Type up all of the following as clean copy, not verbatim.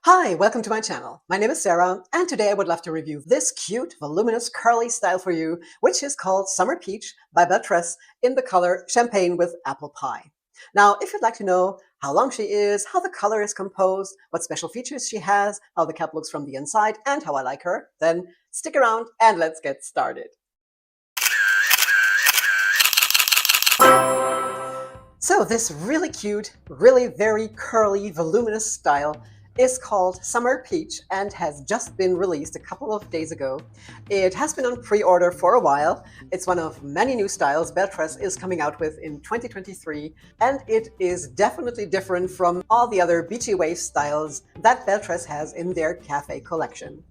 Hi, welcome to my channel. My name is Sarah, and today I would love to review this cute, voluminous, curly style for you, which is called Summer Peach by Belle Tress in the color Champagne with Apple Pie. Now, if you'd like to know how long she is, how the color is composed, what special features she has, how the cap looks from the inside, and how I like her, then stick around and let's get started. So this really cute, really very curly, voluminous style is called Summer Peach and has just been released a couple of days ago. It has been on pre-order for a while. It's one of many new styles Belle Tress is coming out with in 2023, and it is definitely different from all the other beachy wave styles that Belle Tress has in their cafe collection.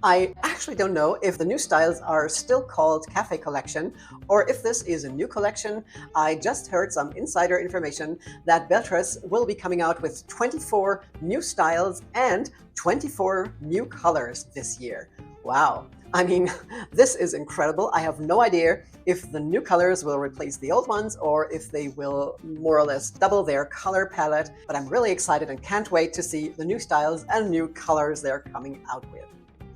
I actually don't know if the new styles are still called Cafe Collection or if this is a new collection. I just heard some insider information that Belle Tress will be coming out with 24 new styles and 24 new colors this year. Wow. I mean, this is incredible. I have no idea if the new colors will replace the old ones or if they will more or less double their color palette, but I'm really excited and can't wait to see the new styles and new colors they're coming out with.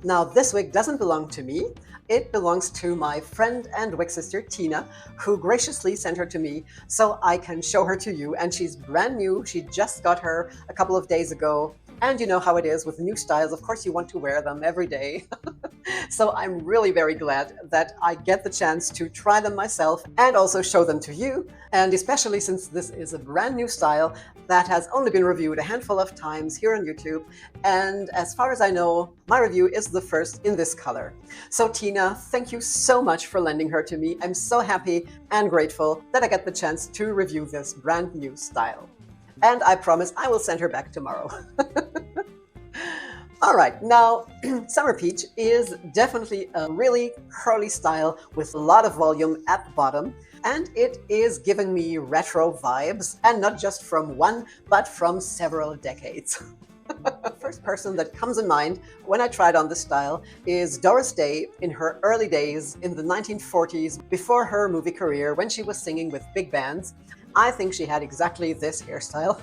Now, this wig doesn't belong to me. It belongs to my friend and wig sister, Tina, who graciously sent her to me so I can show her to you. And she's brand new. She just got her a couple of days ago. And you know how it is with new styles. Of course, you want to wear them every day. So I'm really very glad that I get the chance to try them myself and also show them to you. And especially since this is a brand new style that has only been reviewed a handful of times here on YouTube. And as far as I know, my review is the first in this color. So Tina, thank you so much for lending her to me. I'm so happy and grateful that I get the chance to review this brand new style. And I promise I will send her back tomorrow. All right, now Summer Peach is definitely a really curly style with a lot of volume at the bottom, and it is giving me retro vibes, and not just from one, but from several decades. The first person that comes in mind when I tried on this style is Doris Day in her early days in the 1940s, before her movie career, when she was singing with big bands. I think she had exactly this hairstyle.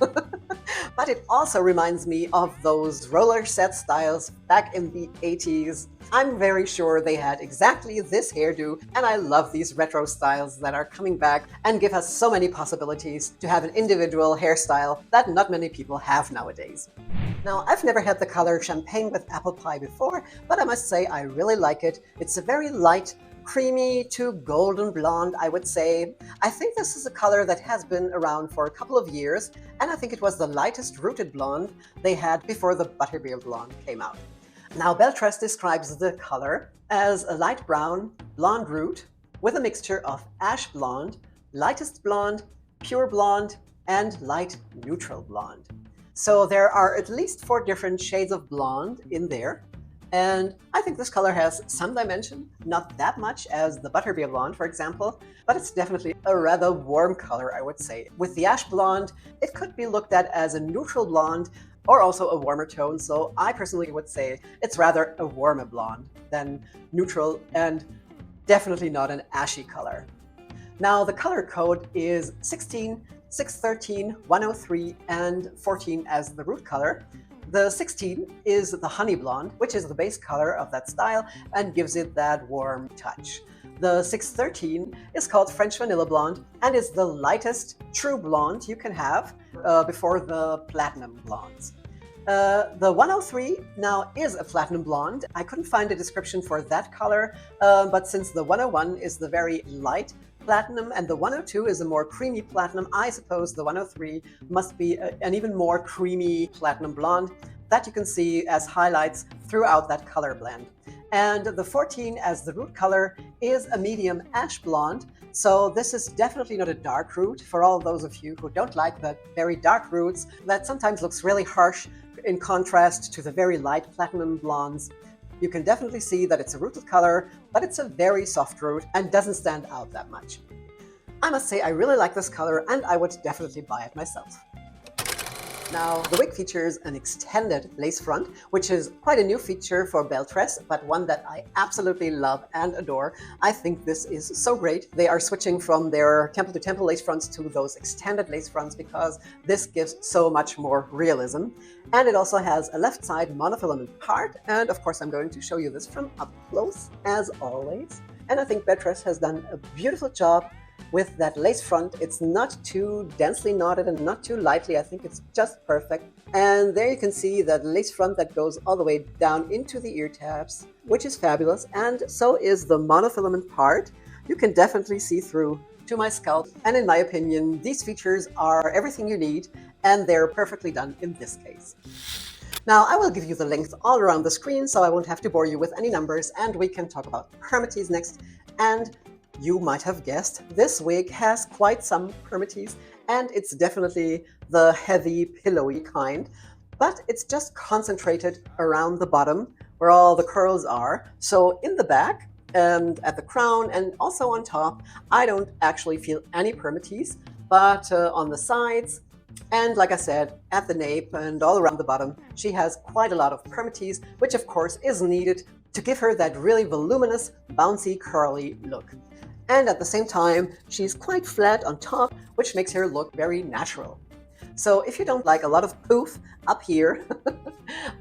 But it also reminds me of those roller set styles back in the 80s. I'm very sure they had exactly this hairdo, and I love these retro styles that are coming back and give us so many possibilities to have an individual hairstyle that not many people have nowadays. Now, I've never had the color Champagne with Apple Pie before, but I must say I really like it. It's a very light, creamy to golden blonde, I would say. I think this is a color that has been around for a couple of years, and I think it was the lightest rooted blonde they had before the Butterbeer blonde came out. Now, Belle Tress describes the color as a light brown, blonde root with a mixture of ash blonde, lightest blonde, pure blonde, and light neutral blonde. So there are at least 4 different shades of blonde in there. And I think this color has some dimension, not that much as the Butterbeer blonde, for example, but it's definitely a rather warm color, I would say. With the ash blonde, it could be looked at as a neutral blonde or also a warmer tone, so I personally would say it's rather a warmer blonde than neutral, and definitely not an ashy color. Now, the color code is 16, 613, 103, and 14 as the root color. The 16 is the honey blonde, which is the base color of that style and gives it that warm touch. The 613 is called French Vanilla Blonde and is the lightest true blonde you can have before the platinum blondes. The 103 now is a platinum blonde. I couldn't find a description for that color, but since the 101 is the very light platinum and the 102 is a more creamy platinum, I suppose the 103 must be an even more creamy platinum blonde that you can see as highlights throughout that color blend. And the 14 as the root color is a medium ash blonde, so this is definitely not a dark root for all those of you who don't like the very dark roots that sometimes looks really harsh in contrast to the very light platinum blondes. You can definitely see that it's a rooted color, but it's a very soft root and doesn't stand out that much. I must say I really like this color and I would definitely buy it myself. Now, the wig features an extended lace front, which is quite a new feature for Belle Tress, but one that I absolutely love and adore. I think this is so great. They are switching from their temple-to-temple lace fronts to those extended lace fronts because this gives so much more realism. And it also has a left side monofilament part, and of course I'm going to show you this from up close, as always. And I think Belle Tress has done a beautiful job with that lace front. It's not too densely knotted and not too lightly. I think it's just perfect. And there you can see that lace front that goes all the way down into the ear tabs, which is fabulous. And so is the monofilament part. You can definitely see through to my scalp. And in my opinion, these features are everything you need, and they're perfectly done in this case. Now, I will give you the length all around the screen, so I won't have to bore you with any numbers, and we can talk about permatease next. And you might have guessed, this wig has quite some permatease, and it's definitely the heavy, pillowy kind, but it's just concentrated around the bottom where all the curls are. So in the back and at the crown and also on top, I don't actually feel any permatease, but on the sides and, like I said, at the nape and all around the bottom, she has quite a lot of permatease, which of course is needed to give her that really voluminous, bouncy, curly look. And at the same time, she's quite flat on top, which makes her look very natural. So if you don't like a lot of poof up here,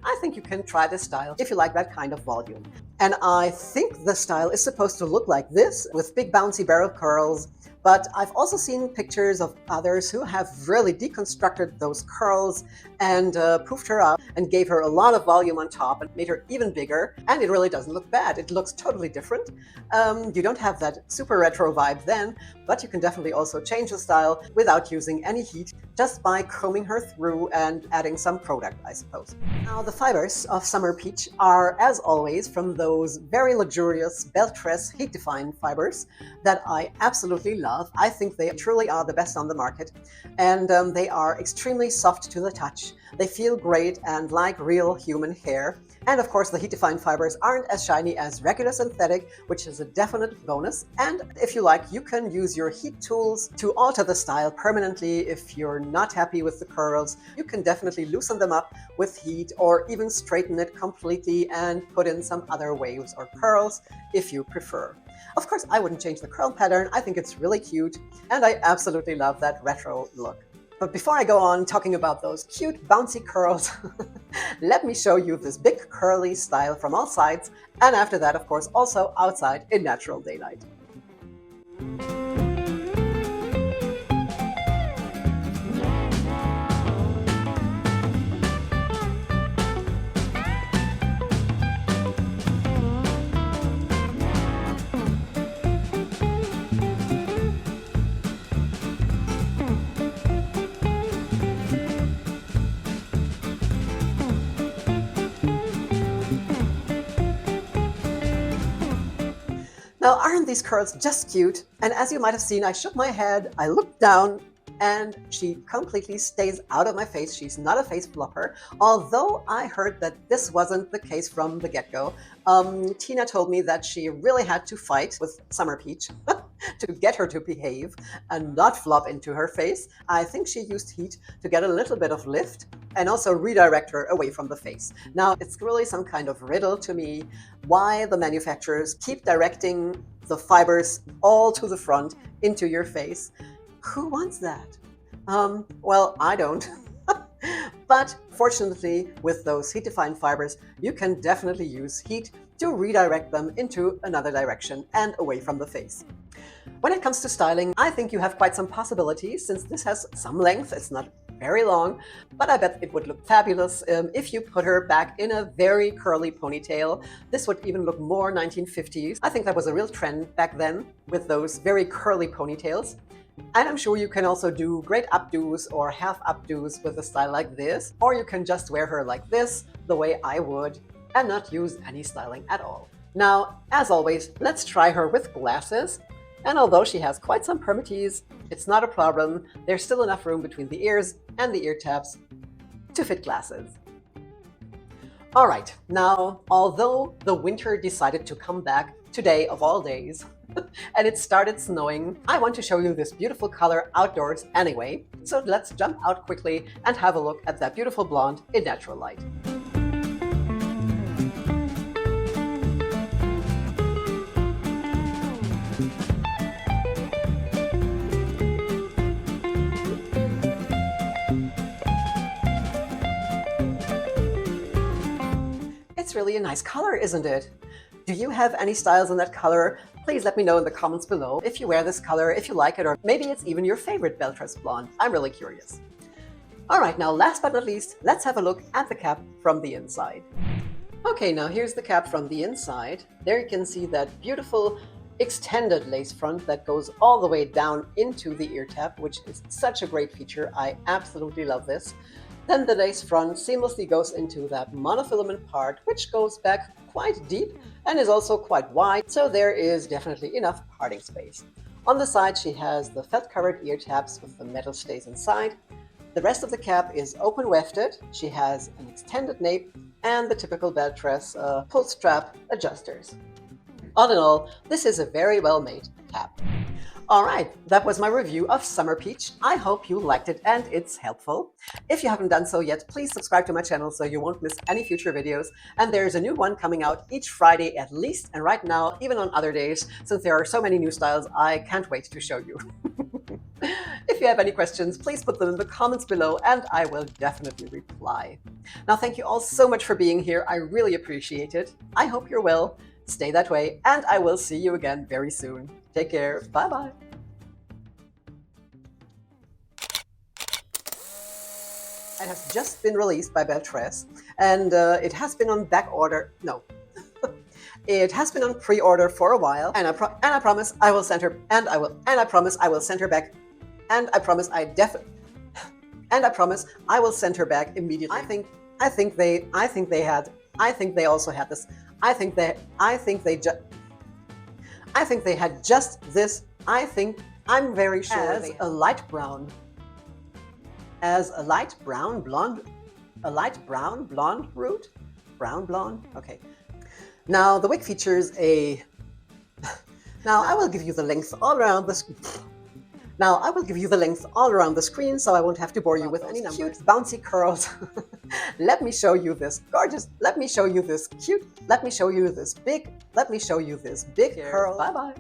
I think you can try this style if you like that kind of volume. And I think the style is supposed to look like this, with big bouncy barrel curls. But I've also seen pictures of others who have really deconstructed those curls and poofed her up and gave her a lot of volume on top and made her even bigger. And it really doesn't look bad. It looks totally different. You don't have that super retro vibe then, but you can definitely also change the style without using any heat, just by combing her through and adding some product, I suppose. Now, the fibers of Summer Peach are, as always, from those very luxurious Belle Tress Heat Define fibers that I absolutely love. I think they truly are the best on the market, and they are extremely soft to the touch. They feel great and like real human hair. And of course, the heat define fibers aren't as shiny as regular synthetic, which is a definite bonus. And if you like, you can use your heat tools to alter the style permanently. If you're not happy with the curls, you can definitely loosen them up with heat, or even straighten it completely and put in some other waves or curls if you prefer. Of course, I wouldn't change the curl pattern. I think it's really cute, and I absolutely love that retro look. But before I go on talking about those cute bouncy curls, let me show you this big curly style from all sides, and after that, of course, also outside in natural daylight. Now, aren't these curls just cute? And as you might have seen, I shook my head, I looked down, and she completely stays out of my face. She's not a face flopper, although I heard that this wasn't the case from the get-go. Tina told me that she really had to fight with Summer Peach to get her to behave and not flop into her face. I think she used heat to get a little bit of lift and also redirect her away from the face. Now, it's really some kind of riddle to me why the manufacturers keep directing the fibers all to the front into your face. Who wants that? Well, I don't. But fortunately, with those heat-defined fibers, you can definitely use heat to redirect them into another direction and away from the face. When it comes to styling, I think you have quite some possibilities, since this has some length. It's not very long, but I bet it would look fabulous if you put her back in a very curly ponytail. This would even look more 1950s. I think that was a real trend back then, with those very curly ponytails. And I'm sure you can also do great updos or half updos with a style like this, or you can just wear her like this, the way I would, and not use any styling at all. Now, as always, let's try her with glasses. And although she has quite some permatease, it's not a problem. There's still enough room between the ears and the ear tabs to fit glasses. All right, now, although the winter decided to come back today of all days, and it started snowing, I want to show you this beautiful color are outdoors anyway, so let's jump out quickly and have a look at that beautiful blonde in natural light. It's really a nice color, isn't it? Do you have any styles in that color? Please let me know in the comments below if you wear this color, if you like it, or maybe it's even your favorite Belle Tress blonde. I'm really curious. All right, now last but not least, let's have a look at the cap from the inside. Okay, now here's the cap from the inside. There you can see that beautiful extended lace front that goes all the way down into the ear tab, which is such a great feature. I absolutely love this. Then the lace front seamlessly goes into that monofilament part, which goes back quite deep and is also quite wide, so there is definitely enough parting space. On the side, she has the felt-covered ear tabs with the metal stays inside. The rest of the cap is open wefted. She has an extended nape and the typical Belle Tress pull strap adjusters. All in all, this is a very well-made cap. All right, that was my review of Summer Peach. I hope you liked it and it's helpful. If you haven't done so yet, please subscribe to my channel so you won't miss any future videos. And there's a new one coming out each Friday at least, and right now, even on other days, since there are so many new styles, I can't wait to show you. If you have any questions, please put them in the comments below and I will definitely reply. Now, thank you all so much for being here. I really appreciate it. I hope you're well. Stay that way, and I will see you again very soon. Take care. Bye-bye. It has just been released by Belle Tress, and it has been on back order. No, it has been on pre-order for a while, and I promise I will send her, and I promise I will send her back, and I promise I will send her back immediately. I think they also had this. I think they had just this. I'm very sure as a light brown blonde root. Brown blonde. Okay. Now the wig features a. Now I will give you the length all around the. Now I will give you the length all around the screen, so I won't have to bore you with any cute bouncy curls. Let me show you this gorgeous. Let me show you this cute. Let me show you this big. Let me show you this big curl. Bye bye.